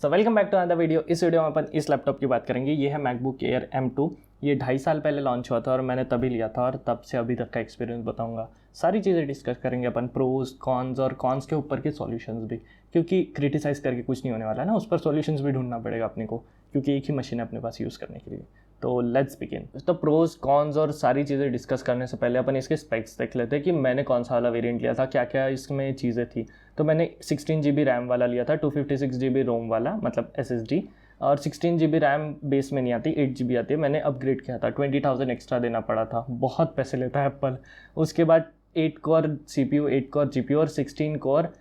So welcome back to another video. इस video में अपन इस लैपटॉप की बात करेंगे। ये है मैकबुक एयर M2। ये 2.5 साल पहले लॉन्च हुआ था और मैंने तभी लिया था और तब से अभी तक का एक्सपीरियंस बताऊंगा। सारी चीज़ें डिस्कस करेंगे अपन, प्रोज कॉन्स और कॉन्स के ऊपर के सॉल्यूशंस भी, क्योंकि क्रिटिसाइज़ करके कुछ नहीं होने वाला है ना, उस पर सॉल्यूशंस भी ढूंढना पड़ेगा अपने को, क्योंकि एक ही मशीन है अपने पास यूज़ करने के लिए। तो लेट्स बिगिन। तो प्रोज कॉन्स और सारी चीज़ें डिस्कस करने से पहले अपन इसके स्पेक्स देख लेते हैं कि मैंने कौन सा वाला वेरिएंट लिया था, क्या क्या इसमें चीज़ें थी। तो मैंने 16 GB रैम वाला लिया था, 256 GB रोम वाला, मतलब SSD, और 16 GB रैम बेस में नहीं आती, 8 GB आती है। मैंने अपग्रेड किया था, 20,000 एक्स्ट्रा देना पड़ा था, बहुत पैसे लेता है एप्पल। उसके बाद 8 कोर CPU, 8 कोर GPU और 16 कोर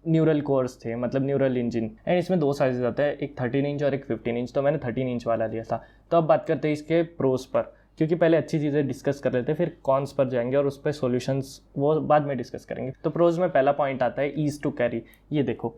न्यूरल कोर्स थे, मतलब न्यूरल इंजन। एंड इसमें दो साइजेस आते हैं, एक 13 इंच और एक 15 इंच। तो मैंने 13 इंच वाला लिया था। तो अब बात करते हैं इसके प्रोज पर, क्योंकि पहले अच्छी चीज़ें डिस्कस कर लेते हैं, फिर कॉन्स पर जाएंगे और उस पर सॉल्यूशंस वो बाद में डिस्कस करेंगे। तो प्रोज में पहला पॉइंट आता है ईज टू कैरी। ये देखो,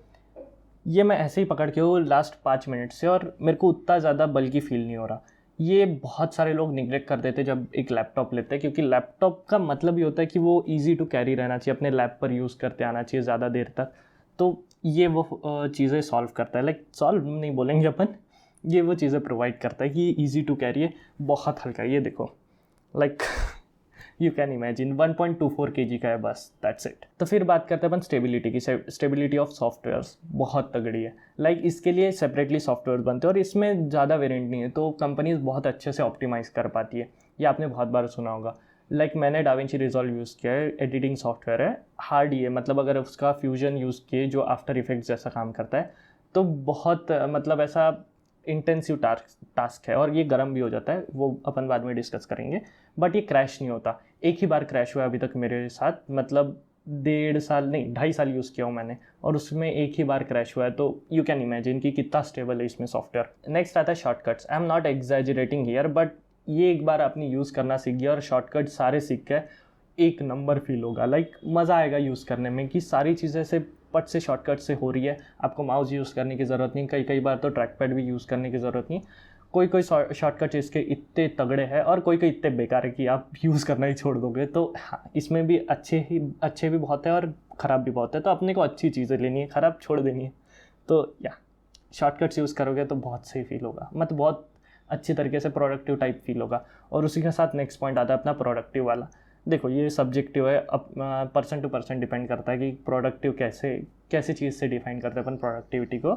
ये मैं ऐसे ही पकड़ के हूँ लास्ट 5 मिनट से और मेरे को उतना ज़्यादा बल्कि फील नहीं हो रहा। ये बहुत सारे लोग निगलेक्ट कर देते जब एक लैपटॉप लेते हैं, क्योंकि लैपटॉप का मतलब ये होता है कि वो ईजी टू कैरी रहना चाहिए, अपने लैप पर यूज़ करते आना चाहिए ज़्यादा देर तक। तो ये वो चीज़ें सॉल्व करता है, लाइक सॉल्व नहीं बोलेंगे अपन, ये वो चीज़ें प्रोवाइड करता है कि ये ईजी टू कैरी है, बहुत हल्का है। ये देखो, like you can imagine 1.24 kg का है, बस दैट्स इट। तो फिर बात करते हैं अपन स्टेबिलिटी की। स्टेबिलिटी ऑफ सॉफ्टवेयर्स बहुत तगड़ी है। लाइक इसके लिए सेपरेटली सॉफ्टवेयर बनते हैं और इसमें ज़्यादा वेरिएंट नहीं है, तो कंपनीज बहुत अच्छे से ऑप्टिमाइज़ कर पाती है। ये आपने बहुत बार सुना होगा। लाइक मैंने डाविंची रिजॉल्व यूज़ किया है, एडिटिंग सॉफ्टवेयर है, हार्ड ये, मतलब अगर उसका फ्यूजन यूज़ किए जो आफ्टर इफेक्ट्स जैसा काम करता है, तो बहुत मतलब ऐसा इंटेंसिव टास्क है और ये गर्म भी हो जाता है, वो अपन बाद में डिस्कस करेंगे। बट ये क्रैश नहीं होता। एक ही बार क्रैश हुआ अभी तक मेरे साथ, मतलब 2.5 साल यूज़ किया हूँ मैंने, और उसमें एक ही बार क्रैश हुआ है। तो यू कैन इमेजिन कि कितना स्टेबल है इसमें सॉफ्टवेयर। नेक्स्ट आता है shortcuts. I am not exaggerating here, but ये एक बार आपने यूज़ करना सीख गया और शॉर्टकट सारे सीख गए, एक नंबर फील होगा। लाइक मज़ा आएगा यूज़ करने में कि सारी चीज़ें से पट से शॉर्टकट से हो रही है, आपको माउस यूज़ करने की ज़रूरत नहीं, कई बार तो ट्रैक पैड भी यूज़ करने की ज़रूरत नहीं। कोई शॉर्टकट इसके इतने तगड़े हैं और कोई इतने बेकार है कि आप यूज़ करना ही छोड़ दोगे। तो हाँ, इसमें भी अच्छे भी बहुत है और ख़राब भी बहुत है, तो अपने को अच्छी चीज़ें लेनी है, ख़राब छोड़ देनी है। तो या शॉर्टकट्स यूज़ करोगे तो बहुत सही फील होगा, मतलब बहुत अच्छी तरीके से प्रोडक्टिव टाइप फील होगा। और उसी के साथ नेक्स्ट पॉइंट आता है अपना प्रोडक्टिव वाला। देखो, ये सब्जेक्टिव है, अब पर्सन टू पर्सन डिपेंड करता है कि प्रोडक्टिव कैसे चीज़ से डिफाइन करते हैं अपन प्रोडक्टिविटी को।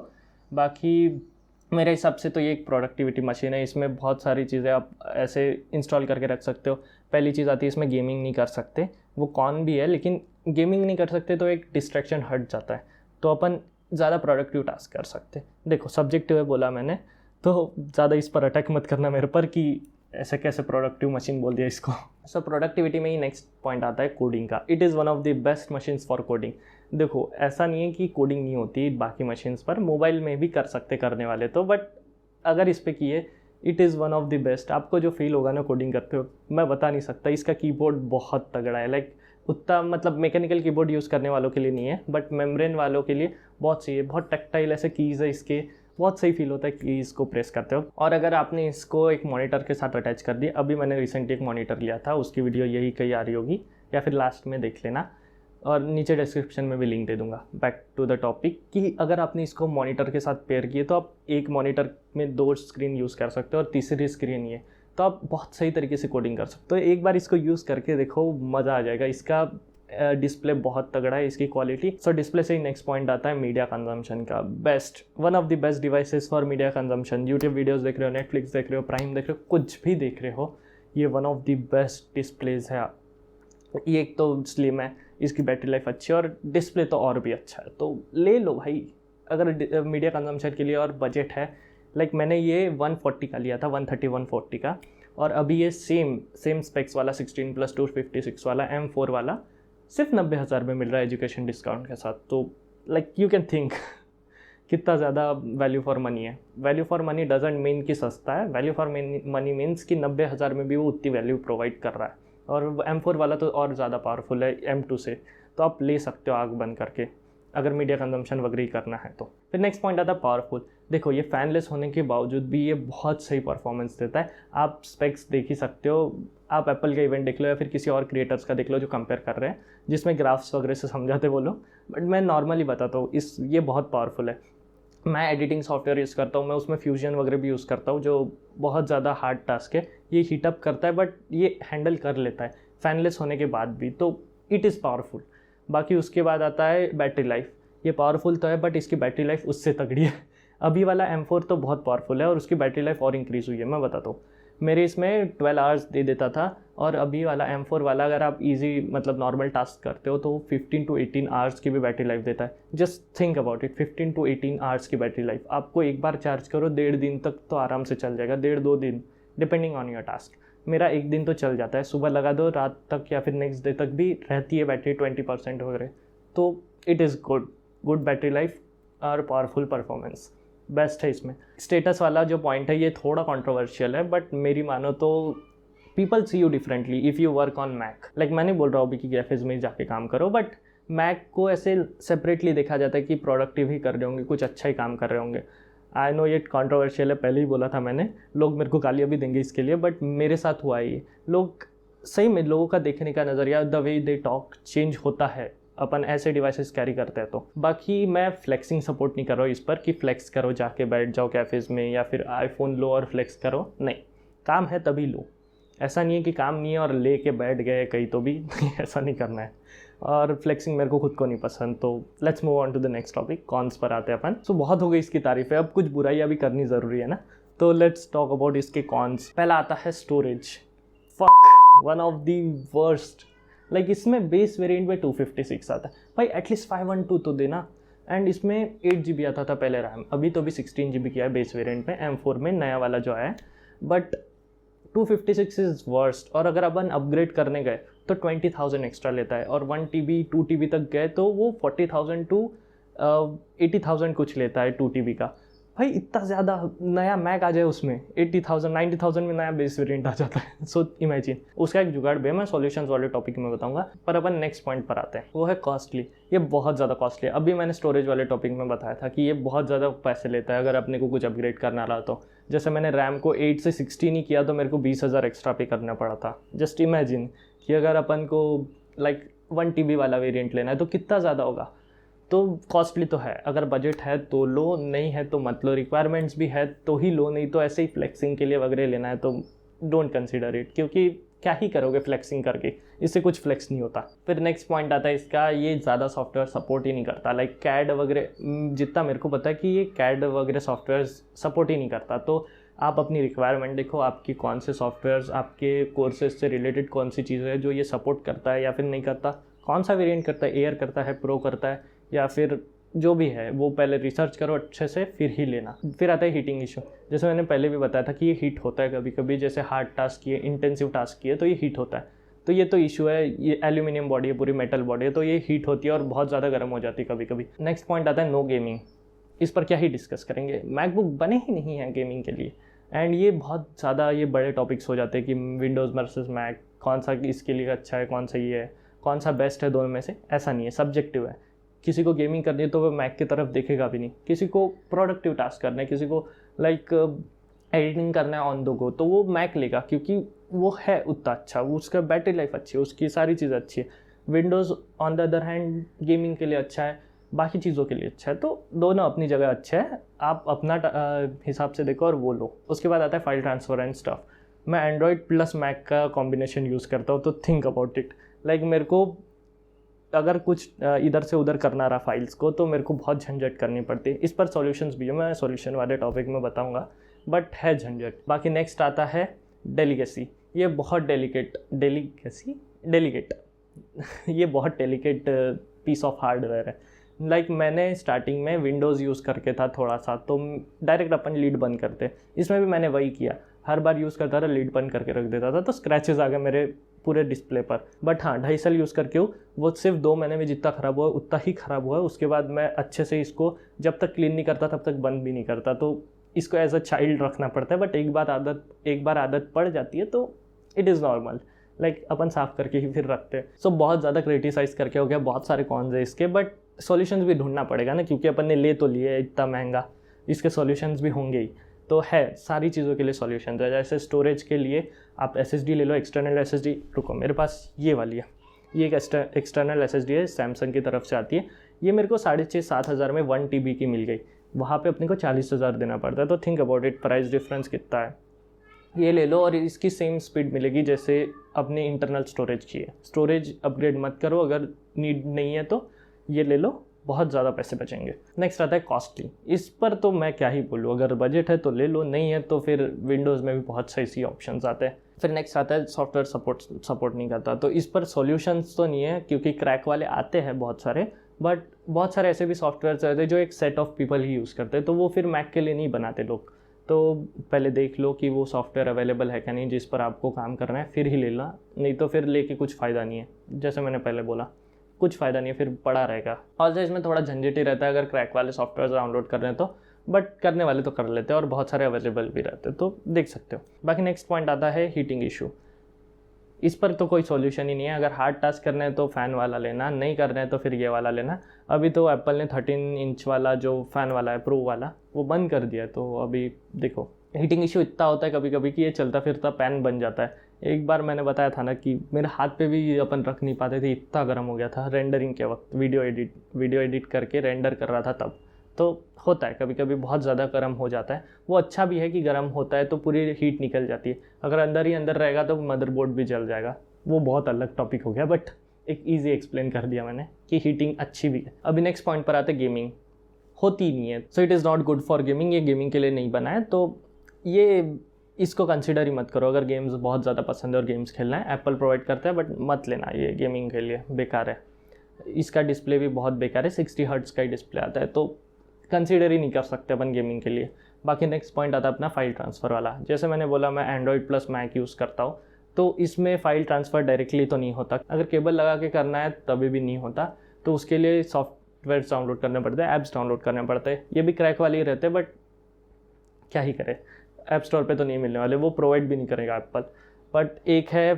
बाकी मेरे हिसाब से तो ये एक प्रोडक्टिविटी मशीन है। इसमें बहुत सारी चीज़ें आप ऐसे इंस्टॉल करके रख सकते हो। पहली चीज़ आती है इसमें गेमिंग नहीं कर सकते, वो कौन भी है, लेकिन गेमिंग नहीं कर सकते तो एक डिस्ट्रैक्शन हट जाता है, तो अपन ज़्यादा प्रोडक्टिव टास्क कर सकते। देखो, सब्जेक्टिव है बोला मैंने, तो ज़्यादा इस पर अटैक मत करना मेरे पर कि ऐसे कैसे प्रोडक्टिव मशीन बोल दिया इसको। सो प्रोडक्टिविटी में ही नेक्स्ट पॉइंट आता है कोडिंग का। It is one of the best machines for coding. देखो, ऐसा नहीं है कि कोडिंग नहीं होती बाकी मशीन्स पर, मोबाइल में भी कर सकते करने वाले तो, बट अगर इस पर किए, it is one of the best. आपको जो फील होगा ना कोडिंग करते हो, मैं बता नहीं सकता। इसका कीबोर्ड बहुत तगड़ा है, लाइक उतना, मतलब मैकेनिकल कीबोर्ड यूज़ करने वालों के लिए नहीं है, बट मेम्ब्रेन वालों के लिए बहुत सही है। बहुत टैक्टाइल ऐसे कीज़ है इसके, बहुत सही फील होता है कि इसको प्रेस करते हो। और अगर आपने इसको एक मॉनिटर के साथ अटैच कर दिया, अभी मैंने रिसेंटली एक मॉनिटर लिया था, उसकी वीडियो यही कहीं आ रही होगी या फिर लास्ट में देख लेना, और नीचे डिस्क्रिप्शन में भी लिंक दे दूंगा। बैक टू द टॉपिक कि अगर आपने इसको मॉनिटर के साथ पेयर किए तो आप एक मॉनिटर में 2 स्क्रीन यूज़ कर सकते हो और तीसरी स्क्रीन ये, तो आप बहुत सही तरीके से कोडिंग कर सकते हो। एक बार इसको यूज़ करके देखो, मज़ा आ जाएगा। इसका डिस्प्ले बहुत तगड़ा है, इसकी क्वालिटी। सो डिस्प्ले से ही नेक्स्ट पॉइंट आता है मीडिया कंजम्पशन का। Best, one of the best devices for media consumption. YouTube videos देख रहे हो, नेटफ्लिक्स देख रहे हो, प्राइम देख रहे हो, कुछ भी देख रहे हो, ये one of the best displays है। ये एक तो स्लिम है, इसकी बैटरी लाइफ अच्छी है और डिस्प्ले तो और भी अच्छा है, तो ले लो भाई अगर मीडिया कंजम्पशन के लिए और बजट है। लाइक मैंने ये 140 का लिया था, 130-140 का, और अभी ये सेम स्पेक्स वाला 16+256 वाला M4 वाला सिर्फ 90,000 में मिल रहा है एजुकेशन डिस्काउंट के साथ। तो लाइक यू कैन थिंक कितना ज़्यादा वैल्यू फॉर मनी है। Value for money doesn't mean कि सस्ता है, वैल्यू फॉर मनी मीन्स कि 90,000 में भी वो उतनी वैल्यू प्रोवाइड कर रहा है। और M4 वाला तो और ज़्यादा पावरफुल है M2 से, तो आप ले सकते हो आग बंद करके अगर मीडिया कंजम्पशन वगैरह करना है तो। फिर नेक्स्ट पॉइंट आता है पावरफुल। देखो, ये फैनलेस होने के बावजूद भी ये बहुत सही परफॉर्मेंस देता है। आप स्पेक्स देख ही सकते हो, आप एप्पल का इवेंट देख लो या फिर किसी और क्रिएटर्स का देख लो जो कंपेयर कर रहे हैं, जिसमें ग्राफ्स वगैरह से समझाते वो लोग, बट मैं नॉर्मली बताता हूँ, ये बहुत पावरफुल है। मैं एडिटिंग सॉफ्टवेयर यूज़ करता हूँ, मैं उसमें फ्यूजन वगैरह भी यूज़ करता हूँ जो बहुत ज़्यादा हार्ड टास्क है, ये हीटअप करता है बट ये हैंडल कर लेता है फैनलेस होने के बाद भी, तो इट इज़ पावरफुल। बाकी उसके बाद आता है बैटरी लाइफ। ये पावरफुल तो है बट इसकी बैटरी लाइफ उससे तगड़ी है। अभी वाला M4 तो बहुत पावरफुल है और उसकी बैटरी लाइफ और इंक्रीज़ हुई है। मैं बताता हूँ, मेरे इसमें 12 आवर्स दे देता था और अभी वाला M4 वाला अगर आप इजी मतलब नॉर्मल टास्क करते हो तो 15 to 18 आवर्स की भी बैटरी लाइफ देता है। Just think about it, 15 to 18 hours की बैटरी लाइफ। आपको एक बार चार्ज करो 1.5 दिन तक तो आराम से चल जाएगा, 1.5-2 दिन डिपेंडिंग ऑन योर टास्क। मेरा 1 दिन तो चल जाता है, सुबह लगा दो रात तक या फिर नेक्स्ट डे तक भी रहती है बैटरी 20% वगैरह। तो it is good battery life और पावरफुल परफॉर्मेंस बेस्ट है इसमें। स्टेटस वाला जो पॉइंट है ये थोड़ा कंट्रोवर्शियल है बट मेरी मानो तो people see you differently if you work on Mac. Like मैं नहीं बोल रहा हूँ अभी कि कैफेज में जाके काम करो, बट मैक को ऐसे सेपरेटली देखा जाता है कि प्रोडक्टिव ही कर रहे होंगे, कुछ अच्छा ही काम कर रहे होंगे। आई नो ये कंट्रोवर्शियल है, पहले ही बोला था मैंने, लोग मेरे को गालियाँ भी देंगे इसके लिए, बट मेरे साथ हुआ है ये। लोग सही में लोगों का देखने का नज़रिया, the way they talk change होता है अपन ऐसे डिवाइसेस कैरी करते हैं। तो बाकी मैं फ्लेक्सिंग सपोर्ट नहीं कर रहा हूँ इस पर कि फ्लेक्स करो जाके बैठ जाओ कैफ़ेज़ में या फिर आईफोन लो और फ्लेक्स करो, नहीं। काम है तभी लो, ऐसा नहीं है कि काम नहीं है और ले के बैठ गए कहीं तो भी ऐसा नहीं करना है। और फ्लेक्सिंग मेरे को खुद को नहीं पसंद। तो let's move on to the next topic, cons पर आते हैं अपन। सो बहुत हो गई इसकी तारीफ़ें, अब कुछ बुराइयाँ भी करनी ज़रूरी है ना, तो लेट्स टॉक अबाउट इसके कॉन्स। पहला आता है storage. Fuck, one of the worst. Like इसमें बेस वेरिएंट में 256 आता है भाई, एटलीस्ट 512 तो देना। एंड इसमें 8 GB आता था पहले रैम, अभी तो भी 16 GB किया है बेस वेरिएंट में M4 में नया वाला जो है, बट 256 इज़ वर्स्ट। और अगर अपन अपग्रेड करने गए तो 20,000 एक्स्ट्रा लेता है और 1 TB 2 TB तक गए तो वो 40,000 to 80,000 कुछ लेता है 2 TB का। भाई इतना ज़्यादा, नया मैक आ जाए उसमें 80,000 90,000 में नया बेस वेरिएंट आ जाता है। सो इमेजिन, उसका एक जुगाड़ भी है, मैं सॉल्यूशंस वाले टॉपिक में बताऊंगा। पर अपन नेक्स्ट पॉइंट पर आते हैं, वो है कॉस्टली। ये बहुत ज़्यादा कॉस्टली है। अभी मैंने स्टोरेज वाले टॉपिक में बताया था कि ये बहुत ज़्यादा पैसे लेता है अगर अपने को कुछ अपग्रेड करना रहा तो। जैसे मैंने रैम को 8 से 16 ही किया तो मेरे को 20,000 एक्स्ट्रा पे करना पड़ा था। जस्ट इमेजिन कि अगर अपन को लाइक 1 TB वाला वेरिएंट लेना है तो कितना ज़्यादा होगा। तो कॉस्टली तो है, अगर बजट है तो लो, नहीं है तो मत लो। रिक्वायरमेंट्स भी है तो ही लो, नहीं तो ऐसे ही फ्लेक्सिंग के लिए वगैरह लेना है तो डोंट कंसीडर इट, क्योंकि क्या ही करोगे फ्लेक्सिंग करके, इससे कुछ फ्लेक्स नहीं होता। फिर नेक्स्ट पॉइंट आता है इसका, ये ज़्यादा सॉफ्टवेयर सपोर्ट ही नहीं करता। लाइक कैड वगैरह, जितना मेरे को पता है कि ये कैड वगैरह सॉफ्टवेयर सपोर्ट ही नहीं करता। तो आप अपनी रिक्वायरमेंट देखो, आपकी कौन से सॉफ्टवेयर्स, आपके कोर्सेज से रिलेटेड कौन सी चीज़ें हैं जो ये सपोर्ट करता है या फिर नहीं करता, कौन सा वेरिएंट करता है, एयर करता है, प्रो करता है या फिर जो भी है, वो पहले रिसर्च करो अच्छे से फिर ही लेना। फिर आता है हीटिंग इशू। जैसे मैंने पहले भी बताया था कि ये हीट होता है कभी कभी, जैसे हार्ड टास्क किए, इंटेंसिव टास्क किए तो ये हीट होता है। तो ये तो इशू है, ये एल्यूमिनियम बॉडी है, पूरी मेटल बॉडी है, तो ये हीट होती है और बहुत ज़्यादा गर्म हो जाती है कभी कभी। नेक्स्ट पॉइंट आता है नो गेमिंग। इस पर क्या ही डिस्कस करेंगे, मैकबुक बने ही नहीं हैं गेमिंग के लिए। एंड ये बहुत ज़्यादा ये बड़े टॉपिक्स हो जाते हैं कि विंडोज़ वर्सेस मैक, कौन सा इसके लिए अच्छा है, कौन सा ये है, कौन सा बेस्ट है दोनों में से। ऐसा नहीं है, सब्जेक्टिव है। किसी को गेमिंग करनी है तो वो मैक की तरफ देखेगा भी नहीं, किसी को प्रोडक्टिव टास्क करना है, किसी को लाइक एडिटिंग करना है ऑन द गो, तो वो मैक लेगा क्योंकि वो है उतना अच्छा, उसका बैटरी लाइफ अच्छी है, उसकी सारी चीज़ अच्छी है। Windows on the other hand gaming के लिए अच्छा है, बाकी चीज़ों के लिए अच्छा है। तो दोनों अपनी जगह अच्छे हैं, आप अपना हिसाब से देखो और वो लो। उसके बाद आता है फाइल ट्रांसफ़र एंड स्टफ। मैं एंड्रॉयड प्लस मैक का कॉम्बिनेशन यूज़ करता हूँ, तो थिंक अबाउट इट। लाइक मेरे को अगर कुछ इधर से उधर करना रहा फाइल्स को तो मेरे को बहुत झंझट करनी पड़ती है। इस पर सॉल्यूशंस भी है, मैं सॉल्यूशन वाले टॉपिक में बताऊंगा, बट है झंझट। बाकी नेक्स्ट आता है डेलीगेसी। ये बहुत डेलिकेट ये बहुत डेलिकेट पीस ऑफ हार्डवेयर है। लाइक मैंने स्टार्टिंग में विंडोज़ यूज़ करके था थोड़ा सा, तो डायरेक्ट अपन लीड बंद करते। इसमें भी मैंने वही किया, हर बार यूज़ करता था लीड बंद करके रख देता था, तो स्क्रैचेस आ गए मेरे पूरे डिस्प्ले पर। बट हाँ, 2.5 साल यूज़ करके वो सिर्फ 2 महीने में जितना ख़राब हुआ उतना ही ख़राब हुआ। उसके बाद मैं अच्छे से इसको जब तक क्लीन नहीं करता तब तक बंद भी नहीं करता। तो इसको एज अ चाइल्ड रखना पड़ता है, बट एक बार आदत पड़ जाती है तो इट इज़ नॉर्मल। लाइक अपन साफ़ करके ही फिर रखते हैं। सो बहुत ज़्यादा क्रिटिसाइज़ करके हो गया, बहुत सारे कॉन्स है इसके, बट सॉल्यूशंस भी ढूंढना पड़ेगा ना, क्योंकि अपन ने ले तो लिए इतना महंगा, इसके सॉल्यूशंस भी होंगे ही। तो है, सारी चीज़ों के लिए सॉल्यूशन है। जैसे स्टोरेज के लिए आप SSD ले लो, एक्सटर्नल SSD। रुको, मेरे पास ये वाली है, ये एक एक्सटर्नल SSD है, सैमसंग की तरफ से आती है। ये मेरे को 6,500-7 हज़ार में 1 TB की मिल गई। वहाँ पे अपने को 40,000 देना पड़ता है। तो think about it, price difference कितना है। ये ले लो और इसकी सेम स्पीड मिलेगी जैसे अपने इंटरनल स्टोरेज की है। स्टोरेज अपग्रेड मत करो, अगर नीड नहीं है तो ये ले लो, बहुत ज़्यादा पैसे बचेंगे। नेक्स्ट आता है कॉस्टली। इस पर तो मैं क्या ही बोलूँ, अगर बजट है तो ले लो, नहीं है तो फिर विंडोज़ में भी बहुत सही ऑप्शंस आते हैं। फिर नेक्स्ट आता है सॉफ्टवेयर सपोर्ट नहीं करता। तो इस पर सॉल्यूशंस तो नहीं है क्योंकि क्रैक वाले आते हैं बहुत सारे, बट बहुत सारे ऐसे भी सॉफ्टवेयर रहते हैं जो एक set of people he use करते हैं, तो वो फिर मैक के लिए नहीं बनाते लोग। तो पहले देख लो कि वो सॉफ्टवेयर अवेलेबल है क्या नहीं जिस पर आपको काम करना है, फिर ही ले ला, नहीं तो फिर लेके कुछ फ़ायदा नहीं है। जैसे मैंने पहले बोला, कुछ फ़ायदा नहीं है, फिर पड़ा रहेगा। ऑल्सो इसमें थोड़ा झंझट ही रहता है अगर क्रैक वाले सॉफ्टवेयर डाउनलोड कर रहे हैं तो, बट करने वाले तो कर लेते हैं और बहुत सारे अवेलेबल भी रहते हैं, तो देख सकते हो। बाकी नेक्स्ट पॉइंट आता है हीटिंग इशू। इस पर तो कोई सॉल्यूशन ही नहीं है। अगर हार्ड टास्क करना है तो फ़ैन वाला लेना, नहीं करना है तो फिर ये वाला लेना। अभी तो एप्पल ने 13 इंच वाला जो फ़ैन वाला है प्रो वाला, वो बंद कर दिया। तो अभी देखो हीटिंग इशू इतना होता है कभी कभी कि ये चलता फिरता पैन बन जाता है। एक बार मैंने बताया था ना कि मेरे हाथ पे भी अपन रख नहीं पाते थे, इतना गर्म हो गया था रेंडरिंग के वक्त, वीडियो एडिट करके रेंडर कर रहा था तब। तो होता है कभी कभी बहुत ज़्यादा गर्म हो जाता है। वो अच्छा भी है कि गर्म होता है तो पूरी हीट निकल जाती है। अगर अंदर ही अंदर रहेगा तो मदरबोर्ड भी जल जाएगा। वो बहुत अलग टॉपिक हो गया, बट एक ईजी एक्सप्लेन कर दिया मैंने कि हीटिंग अच्छी भी है। अभी नेक्स्ट पॉइंट पर आते, गेमिंग होती नहीं है, so it is not good for gaming. ये गेमिंग के लिए नहीं बना है, तो ये इसको कंसिडर ही मत करो। अगर गेम्स बहुत ज़्यादा पसंद है और गेम्स खेलना है, एप्पल प्रोवाइड करता है, बट मत लेना, ये गेमिंग के लिए बेकार है। इसका डिस्प्ले भी बहुत बेकार है, 60 हर्ट्ज़ का ही डिस्प्ले आता है, तो कंसीडर ही नहीं कर सकते अपन गेमिंग के लिए। बाकी नेक्स्ट पॉइंट आता है अपना फाइल ट्रांसफ़र वाला। जैसे मैंने बोला मैं एंड्रॉयड प्लस मैक यूज़ करता हूँ, तो इसमें फ़ाइल ट्रांसफ़र डायरेक्टली तो नहीं होता। अगर केबल लगा के करना है तभी भी नहीं होता, तो उसके लिए सॉफ्टवेयर डाउनलोड करने पड़ते हैं, ऐप्स डाउनलोड करने पड़ते हैं। ये भी क्रैक वाले ही रहते हैं, बट क्या ही करें, ऐप स्टोर पे तो नहीं मिलने वाले, वो प्रोवाइड भी नहीं करेगा एप्पल। बट एक है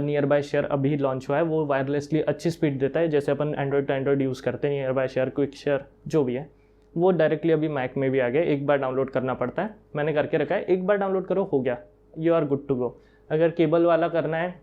नियर बाय शेयर, अभी लॉन्च हुआ है, वो वायरलेसली अच्छी स्पीड देता है। जैसे अपन एंड्रॉयड टू एंड्रॉयड यूज़ करते हैं, near by share, quick share जो भी है, वो डायरेक्टली अभी मैक में भी आ गया। एक बार डाउनलोड करना पड़ता है, मैंने करके रखा है, एक बार डाउनलोड करो हो गया, you are good to go. अगर केबल वाला करना है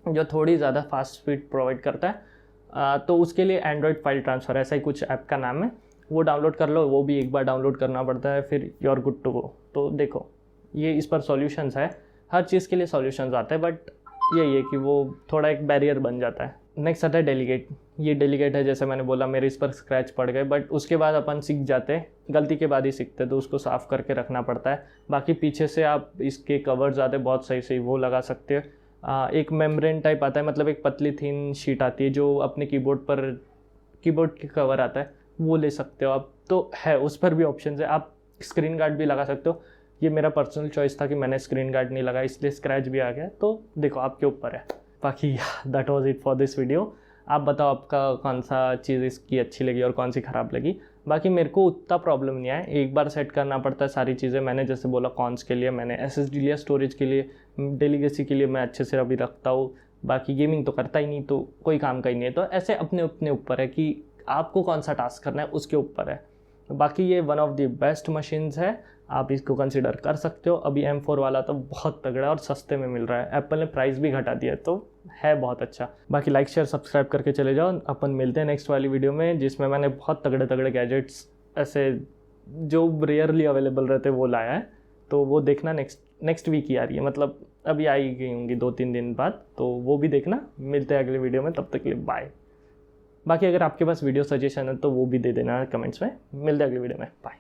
जो थोड़ी ज़्यादा फास्ट स्पीड प्रोवाइड करता है, तो उसके लिए एंड्रॉयड फाइल ट्रांसफ़र ऐसा ही कुछ ऐप का नाम है, वो डाउनलोड कर लो। वो भी एक बार डाउनलोड करना पड़ता है, फिर you are good to go. तो देखो ये इस पर सॉल्यूशंस है, हर चीज़ के लिए सॉल्यूशंस आते हैं, बट यही है कि वो थोड़ा एक बैरियर बन जाता है। नेक्स्ट आता है डेलीगेट। ये डेलीगेट है, जैसे मैंने बोला मेरे इस पर स्क्रैच पड़ गए, बट उसके बाद अपन सीख जाते हैं, गलती के बाद ही सीखते हैं, तो उसको साफ़ करके रखना पड़ता है। बाकी पीछे से आप इसके कवर्स आते हैं बहुत सही वो लगा सकते हो। एक मेम्ब्रेन टाइप आता है, मतलब एक पतली थीन शीट आती है जो अपने कीबोर्ड के कवर आता है, वो ले सकते हो आप। तो है उस पर भी ऑप्शन है, आप स्क्रीन गार्ड भी लगा सकते हो। ये मेरा पर्सनल चॉइस था कि मैंने स्क्रीन गार्ड नहीं लगाया, इसलिए स्क्रैच भी आ गया। तो देखो आपके ऊपर है। बाकी that was it for this video. आप बताओ आपका कौन सा चीज़ इसकी अच्छी लगी और कौन सी ख़राब लगी। बाकी मेरे को उतना प्रॉब्लम नहीं आया, एक बार सेट करना पड़ता है सारी चीज़ें। मैंने जैसे बोला कॉन्स के लिए मैंने SSD लिया, स्टोरेज के लिए, डेलीगेसी के लिए मैं अच्छे से अभी रखता हूँ। बाकी गेमिंग तो करता ही नहीं, तो कोई काम का ही नहीं है। तो ऐसे अपने अपने ऊपर है कि आपको कौन सा टास्क करना है, उसके ऊपर है। बाकी ये one of the best machines है, आप इसको कंसिडर कर सकते हो। अभी M4 वाला तो बहुत तगड़ा और सस्ते में मिल रहा है, एप्पल ने प्राइस भी घटा दिया है, तो है बहुत अच्छा। बाकी लाइक शेयर सब्सक्राइब करके चले जाओ। अपन मिलते हैं नेक्स्ट वाली वीडियो में, जिसमें मैंने बहुत तगड़े गैजेट्स ऐसे जो रेयरली अवेलेबल रहते वो लाया है, तो वो देखना नेक्स्ट वीक ही आ रही है, मतलब अभी आई गई होंगी 2-3 दिन बाद, तो वो भी देखना। मिलते हैं अगले वीडियो में, तब तक के लिए बाय। बाकी अगर आपके पास वीडियो सजेशन है तो वो भी दे देना कमेंट्स में। मिलते हैं अगली वीडियो में, बाय।